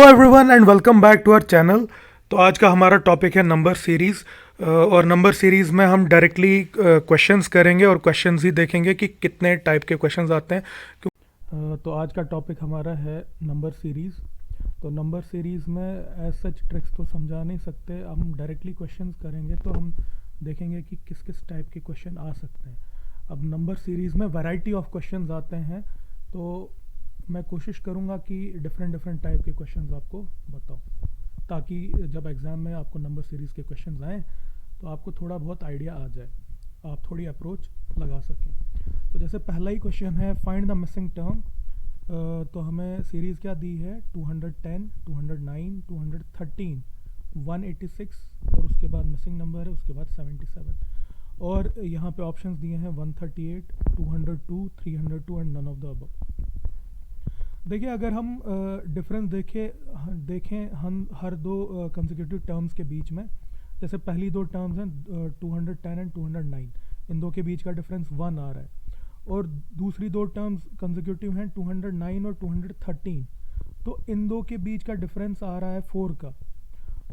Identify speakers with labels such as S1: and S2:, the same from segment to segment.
S1: Hello everyone and welcome back to our channel. तो आज का हमारा टॉपिक है नंबर सीरीज़। और नंबर सीरीज़ में हम डायरेक्टली क्वेश्चंस करेंगे और क्वेश्चंस ही देखेंगे कि कितने टाइप के क्वेश्चंस आते हैं। तो आज का टॉपिक हमारा है नंबर सीरीज़। तो नंबर सीरीज़ में एज सच ट्रिक्स तो समझा नहीं सकते, हम डायरेक्टली क्वेश्चंस करेंगे तो हम देखेंगे कि किस किस टाइप के क्वेश्चन आ सकते हैं। अब नंबर सीरीज़ में वैरायटी ऑफ क्वेश्चंस आते हैं, तो मैं कोशिश करूंगा कि डिफरेंट डिफरेंट टाइप के क्वेश्चंस आपको बताऊं, ताकि जब एग्ज़ाम में आपको नंबर सीरीज़ के क्वेश्चंस आएँ तो आपको थोड़ा बहुत आइडिया आ जाए, आप थोड़ी अप्रोच लगा सकें। तो जैसे पहला ही क्वेश्चन है फाइंड द मिसिंग टर्म। तो हमें सीरीज़ क्या दी है, 210, 209, 213, 186 और उसके बाद मिसिंग नंबर है, उसके बाद 77। और यहाँ पे ऑप्शंस दिए हैं 138, 202, 302 and none of the above. देखिए, अगर हम डिफरेंस देखें हम हर दो कंसेक्यूटिव टर्म्स के बीच में, जैसे पहली दो टर्म्स हैं 210 एंड 209, इन दो के बीच का डिफरेंस 1 आ रहा है। और दूसरी दो टर्म्स कंसेक्यूटिव हैं 209 और 213, तो इन दो के बीच का डिफरेंस आ रहा है 4 का।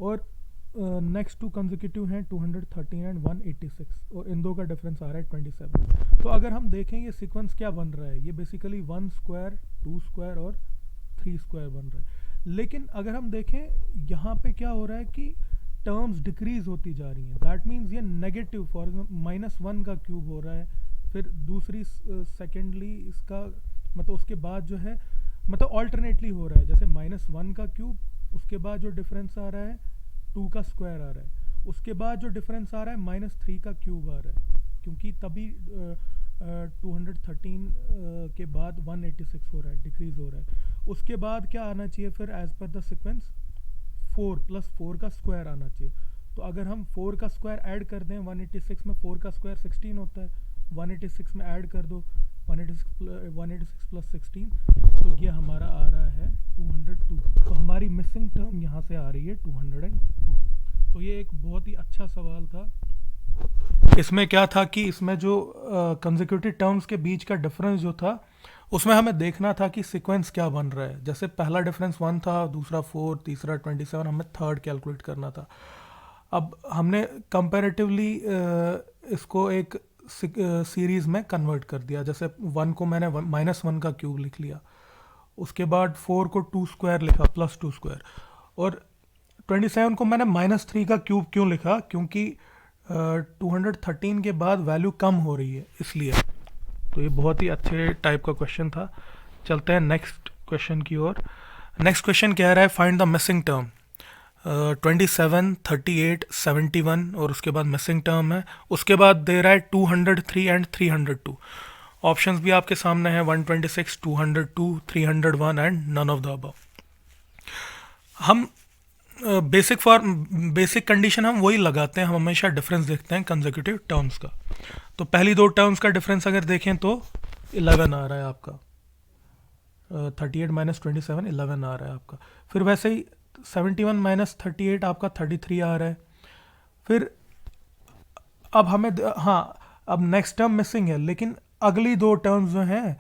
S1: और नेक्स्ट टू कंसेक्यूटिव हैं 213 एंड 186 और इन दो का डिफरेंस आ रहा है 27। तो अगर हम देखें ये सीक्वेंस क्या बन रहा है, ये बेसिकली 1 स्क्वायर, 2 स्क्वायर और 3 स्क्वायर बन रहा है। लेकिन अगर हम देखें यहाँ पे क्या हो रहा है कि टर्म्स डिक्रीज होती जा रही हैं, दैट मीन्स ये नेगेटिव, फॉर -1 का क्यूब हो रहा है। फिर दूसरी सेकेंडली इसका मतलब उसके बाद जो है मतलब ऑल्टरनेटली हो रहा है, जैसे -1 का क्यूब, उसके बाद जो डिफरेंस आ रहा है 2 का स्क्वायर आ रहा है, उसके बाद जो डिफरेंस आ रहा है -3 का क्यूब आ रहा है, क्योंकि तभी 213 के बाद 186 हो रहा है, डिक्रीज हो रहा है। उसके बाद क्या आना चाहिए फिर एज पर द सीक्वेंस, 4 + 4 का स्क्वायर आना चाहिए। तो अगर हम 4 का स्क्वायर ऐड कर दें 186 में, 4 का स्क्वायर 16 होता है, 186 में ऐड कर दो 186 + 16, तो ये हमारा आ रहा है 202। तो हमारी मिसिंग टर्म यहाँ से आ रही है 202। तो ये एक बहुत ही अच्छा सवाल था। इसमें क्या था कि इसमें जो कंसेक्यूटिव टर्म्स के बीच का डिफरेंस जो था, उसमें हमें देखना था कि सीक्वेंस क्या बन रहा है। जैसे पहला डिफरेंस 1 था, दूसरा 4, तीसरा 27, हमें थर्ड कैलकुलेट करना था। अब हमने कंपैरेटिवली इसको एक सीरीज़ में कन्वर्ट कर दिया। जैसे 1 को मैंने -1 का क्यूब लिख लिया, उसके बाद 4 को 2 स्क्वायर लिखा +2 स्क्वायर, और 27 को मैंने -3 का क्यूब क्यों लिखा, क्योंकि 213 के बाद वैल्यू कम हो रही है इसलिए। तो ये बहुत ही अच्छे टाइप का क्वेश्चन था। चलते हैं नेक्स्ट क्वेश्चन की ओर। नेक्स्ट क्वेश्चन कह रहा है फाइंड द मिसिंग टर्म। 27, 38, 71 और उसके बाद मिसिंग टर्म है। उसके बाद दे रहा है 203 एंड 302। ऑप्शंस भी आपके सामने हैं 126, 202, 301 and none of the above. हम बेसिक कंडीशन हम वही लगाते हैं, हम हमेशा डिफरेंस देखते हैं कंसेक्यूटिव टर्म्स का। तो पहली दो टर्म्स का डिफरेंस अगर देखें तो 11 आ रहा है आपका, 38 - 27 11 आ रहा है आपका। फिर वैसे ही 71 - 38 आपका 33 आ रहा है। फिर अब हमें हाँ, अब नेक्स्ट टर्म मिसिंग है, लेकिन अगली दो टर्म्स जो हैं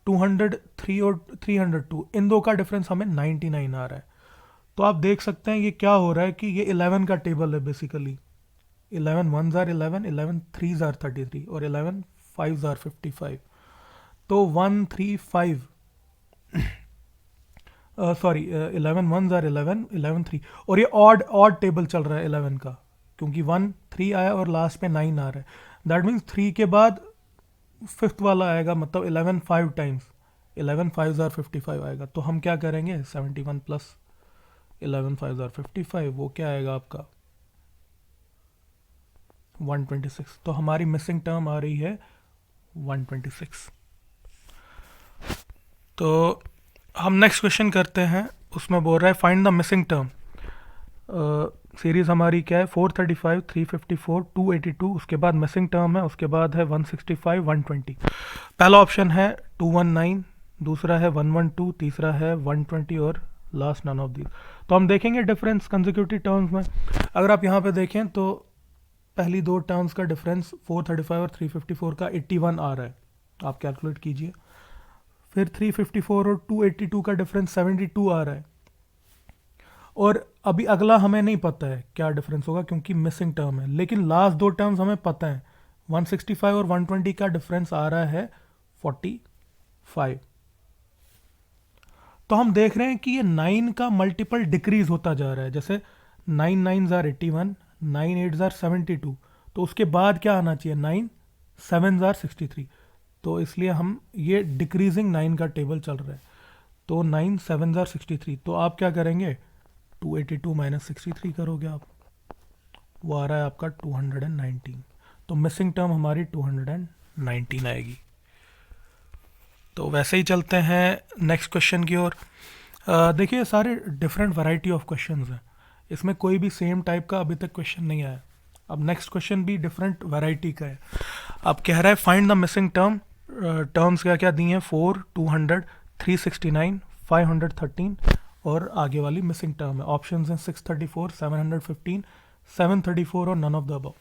S1: 203 और 302, इन दो का डिफरेंस हमें 99 आ रहा है। तो आप देख सकते हैं ये क्या हो रहा है कि ये 11 का टेबल है basically. 11 1s are 11, 11 3s are 33 और 11 5s are 55। तो 135 सॉरी 11 1s are 11, 11 3, और ये ऑड टेबल चल रहा है 11 का, क्योंकि 1 3 आया और लास्ट पे 9 आ रहा है। दैट मीन्स 3 के बाद फिफ्थ वाला आएगा, मतलब 11 5 टाइम्स, 11 5s are 55 आएगा। तो हम क्या करेंगे, 71 + 11 5s are 55, वो क्या आएगा आपका 126। तो हमारी मिसिंग टर्म आ रही है 126। तो हम नेक्स्ट क्वेश्चन करते हैं। उसमें बोल रहा है find the missing term. Series हमारी क्या है, 435, 354, 282, उसके बाद मिसिंग टर्म है, उसके बाद है 165, 120। पहला ऑप्शन है 219, दूसरा है 112, तीसरा है 120 और लास्ट नन ऑफ दीज। तो हम देखेंगे डिफरेंस कंसेक्यूटिव टर्म्स में। अगर आप यहाँ पे देखें तो पहली दो टर्म्स का डिफरेंस 435 और 354 का 81 आ रहा है, आप कैलकुलेट कीजिए। फिर 354 और 282 का डिफरेंस 72 आ रहा है। और अभी अगला हमें नहीं पता है क्या डिफरेंस होगा क्योंकि मिसिंग टर्म है, लेकिन लास्ट दो टर्म्स हमें पता है। 165 और 120 का डिफरेंस आ रहा है 45। तो हम देख रहे हैं कि ये 9 का मल्टीपल डिक्रीज होता जा रहा है। जैसे 9 नाइन्स आर 81, 9 एट्स आर 72, तो उसके बाद क्या आना चाहिए, 9 सेवन्स आर 63। तो इसलिए हम ये डिक्रीजिंग 9 का टेबल चल रहा है। तो 9 सेवन्स आर 63, तो आप क्या करेंगे, 282 माइनस 63 करोगे आप, वो आ रहा है आपका 219। तो मिसिंग टर्म हमारी 219 आएगी। तो वैसे ही चलते हैं नेक्स्ट क्वेश्चन की ओर। देखिए सारे डिफरेंट वैरायटी ऑफ क्वेश्चंस हैं, इसमें कोई भी सेम टाइप का अभी तक क्वेश्चन नहीं आया। अब नेक्स्ट क्वेश्चन भी डिफरेंट वैरायटी का है। अब कह रहा है find the missing term. Terms क्या क्या दी हैं, 4, 200, 369, 513 और आगे वाली मिसिंग टर्म है। ऑप्शंस हैं 634, 715, 734 और नन ऑफ द अबव।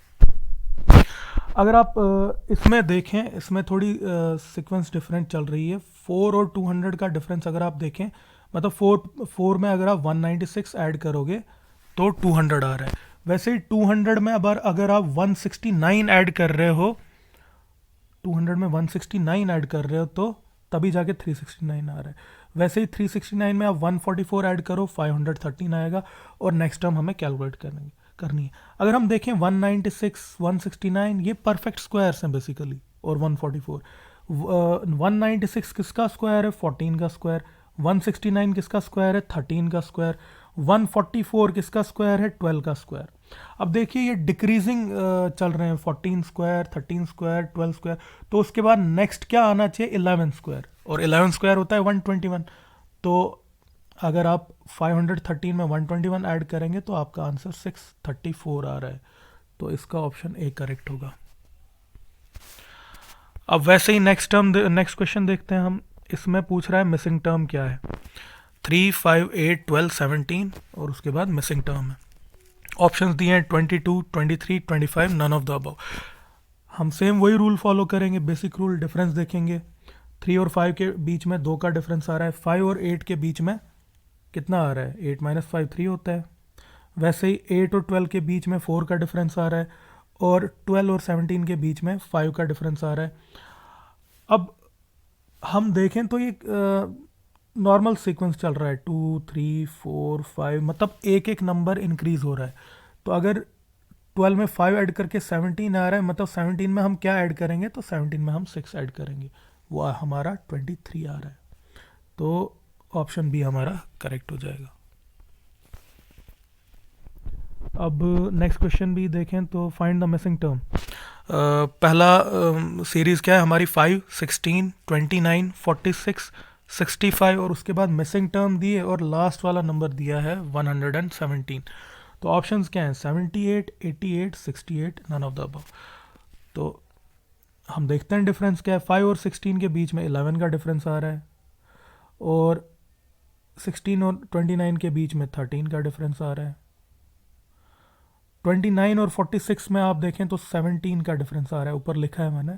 S1: अगर आप इसमें देखें, इसमें थोड़ी सीक्वेंस डिफरेंट चल रही है। 4 और 200 का डिफरेंस अगर आप देखें, मतलब 4 में अगर आप 196 ऐड करोगे तो 200 आ रहा है। वैसे ही 200 में अगर आप 169 ऐड कर रहे हो, 200 में 169 ऐड कर रहे हो तो तभी जाके 369 आ रहा है। वैसे ही 369 में आप 144 ऐड करो, 513 आएगा। और नेक्स्ट टर्म हमें कैलकुलेट करनी है। अगर हम देखें 196, 169 ये परफेक्ट स्क्वायर्स हैं बेसिकली, और 144। 196 किसका स्क्वायर है, 14 का स्क्वायर। 169 किसका स्क्वायर है, 13 का स्क्वायर। 144 किसका स्क्वायर है, 12 का स्क्वायर। अब देखिए ये डिक्रीजिंग चल रहे हैं, 14 स्क्वायर, 13 स्क्वायर, 12 स्क्वायर। तो उसके बाद नेक्स्ट क्या आना चाहिए, 11 स्क्वायर, और 11 स्क्वायर होता है 121। तो अगर आप 513 में 121 ऐड करेंगे तो आपका आंसर 634 आ रहा है। तो इसका ऑप्शन ए करेक्ट होगा। अब वैसे ही नेक्स्ट क्वेश्चन देखते हैं हम। इसमें पूछ रहा है मिसिंग टर्म क्या है, 3, 5, 8, 12, 17 और उसके बाद मिसिंग टर्म है। ऑप्शंस दिए हैं 22, 23, 25, नन ऑफ द अबव। हम सेम वही रूल फॉलो करेंगे, बेसिक रूल। डिफरेंस देखेंगे, 3 और 5 के बीच में 2 का डिफरेंस आ रहा है। 5 और 8 के बीच में कितना आ रहा है, 8 माइनस 5 3 होता है। वैसे ही 8 और 12 के बीच में 4 का डिफरेंस आ रहा है, और 12 और 17 के बीच में 5 का डिफरेंस आ रहा है। अब हम देखें तो ये नॉर्मल सीक्वेंस चल रहा है, 2, 3, 4, 5, मतलब एक एक नंबर इंक्रीज हो रहा है। तो अगर 12 में 5 ऐड करके 17 आ रहा है, मतलब 17 में हम क्या ऐड करेंगे, तो 17 में हम 6 ऐड करेंगे, वो हमारा 23 आ रहा है। तो ऑप्शन बी हमारा करेक्ट हो जाएगा। अब नेक्स्ट क्वेश्चन भी देखें तो फाइंड द मिसिंग टर्म। पहला सीरीज़ क्या है हमारी, 5, 16, 29, 46, 65 और उसके बाद मिसिंग टर्म दिए और लास्ट वाला नंबर दिया है 117। तो ऑप्शंस क्या हैं, 78, 88, 68, नन ऑफ द अबव। तो हम देखते हैं डिफरेंस क्या है। 5 और 16 के बीच में 11 का डिफरेंस आ रहा है, और 16 और 29 के बीच में 13 का डिफरेंस आ रहा है। 29 और 46 में आप देखें तो 17 का डिफरेंस आ रहा है, ऊपर लिखा है मैंने।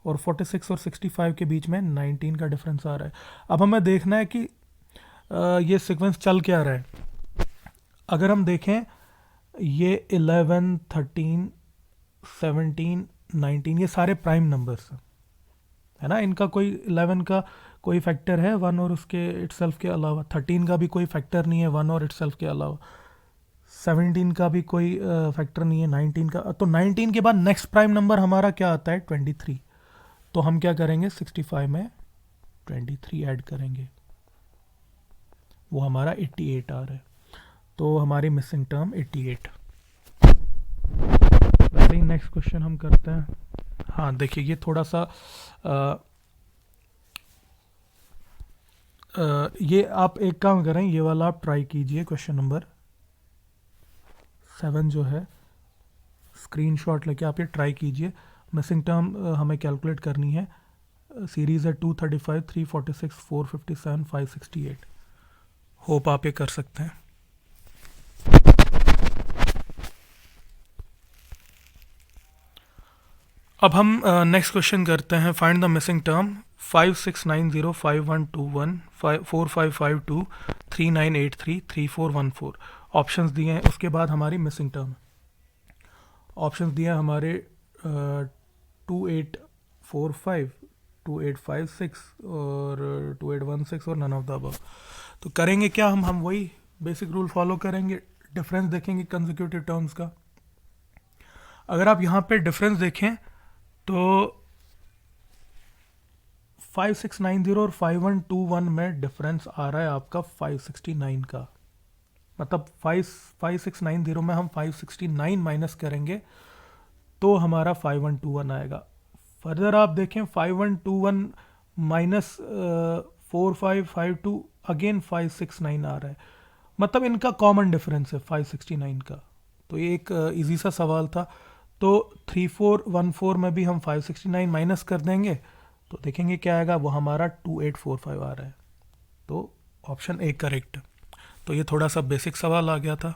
S1: और 46 और 65 के बीच में 19 का डिफरेंस आ रहा है। अब हमें देखना है कि ये सीक्वेंस चल क्या रहा है। अगर हम देखें ये 11, 13, 17, 19 ये सारे प्राइम नंबर्स है ना। इनका कोई 11 का कोई फैक्टर है 1 और उसके इटसेल्फ के अलावा, 13 का भी कोई फैक्टर नहीं है 1 और इटसेल्फ के अलावा, 17 का भी कोई फैक्टर नहीं है, 19 का। तो 19 के बाद नेक्स्ट प्राइम नंबर हमारा क्या आता है, 23। तो हम क्या करेंगे, 65 में 23 ऐड करेंगे, वो हमारा 88 आ रहा है। तो हमारी मिसिंग टर्म 88। वैसे ही नेक्स्ट क्वेश्चन हम करते हैं। हाँ देखिए ये थोड़ा सा ये आप एक काम करें, ये वाला आप ट्राई कीजिए। क्वेश्चन नंबर 7 जो है, स्क्रीनशॉट लेके आप ये ट्राई कीजिए। मिसिंग टर्म हमें कैलकुलेट करनी है। सीरीज़ है 235, 346, 457, 568। होप आप ये कर सकते हैं। अब हम नेक्स्ट क्वेश्चन करते हैं। Find the missing term. 5690, 5121, 4552, 3983 3414 options दिए हैं। उसके बाद हमारी मिसिंग टर्म ऑप्शंस दिए हैं हमारे 2845 2856 और 2816 और नन ऑफ द अबव। तो करेंगे क्या, हम वही बेसिक रूल फॉलो करेंगे, डिफरेंस देखेंगे कंसेक्यूटिव टर्म्स का। अगर आप यहाँ पे डिफरेंस देखें तो 5690 और 5121 में डिफरेंस आ रहा है आपका 569 का, मतलब 5690 में हम 569 माइनस करेंगे तो हमारा 5121 आएगा। फर्दर आप देखें 5121 माइनस 4552 अगेन 569 आ रहा है, मतलब इनका कॉमन डिफरेंस है 569 का। तो ये एक इजी सा सवाल था। तो 3414 में भी हम 569 माइनस कर देंगे तो देखेंगे क्या आएगा, वो हमारा 2845 आ रहा है। तो ऑप्शन ए करेक्ट। तो ये थोड़ा सा बेसिक सवाल आ गया था।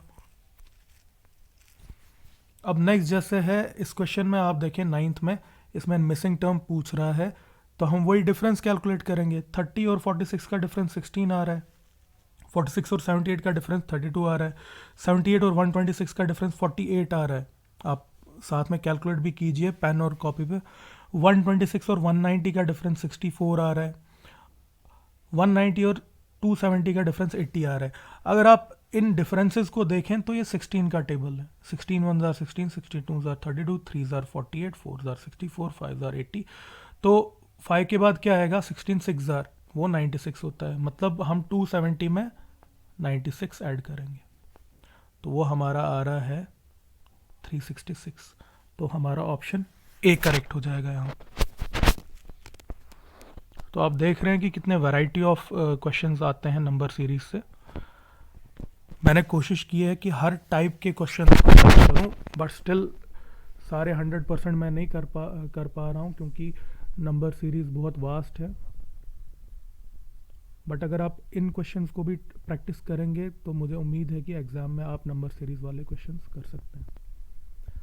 S1: अब नेक्स्ट जैसे है इस क्वेश्चन में आप देखें 9th में, इसमें मिसिंग टर्म पूछ रहा है तो हम वही डिफरेंस कैलकुलेट करेंगे। 30 और 46 का डिफरेंस 16 आ रहा है, 46 और 78 का डिफरेंस 32 आ रहा है, 78 और 126 का डिफरेंस 48 आ रहा है। आप साथ में कैलकुलेट भी कीजिए पेन और कॉपी पे। 126 और 190 का डिफरेंस 64 आ रहा है, 190 और 270 का डिफरेंस 80 आ रहा है। अगर आप इन डिफरेंसेस को देखें तो ये 16 का टेबल है। 16 1 jar 16, 62 jar 32, 3 jar 48, 4 jar 64, 5 jar 80। तो 5 के बाद क्या आएगा, 16 6 जार वो 96 होता है, मतलब हम 270 में 96 ऐड करेंगे तो वो हमारा आ रहा है 366। तो हमारा ऑप्शन ए करेक्ट हो जाएगा यहाँ। तो आप देख रहे हैं कि कितने वैरायटी ऑफ क्वेश्चंस आते हैं नंबर सीरीज से। मैंने कोशिश की है कि हर टाइप के क्वेश्चन करूँ, बट स्टिल सारे 100% मैं नहीं कर पा रहा हूँ क्योंकि नंबर सीरीज़ बहुत वास्ट है। बट अगर आप इन क्वेश्चंस को भी प्रैक्टिस करेंगे तो मुझे उम्मीद है कि एग्ज़ाम में आप नंबर सीरीज़ वाले क्वेश्चंस कर सकते हैं।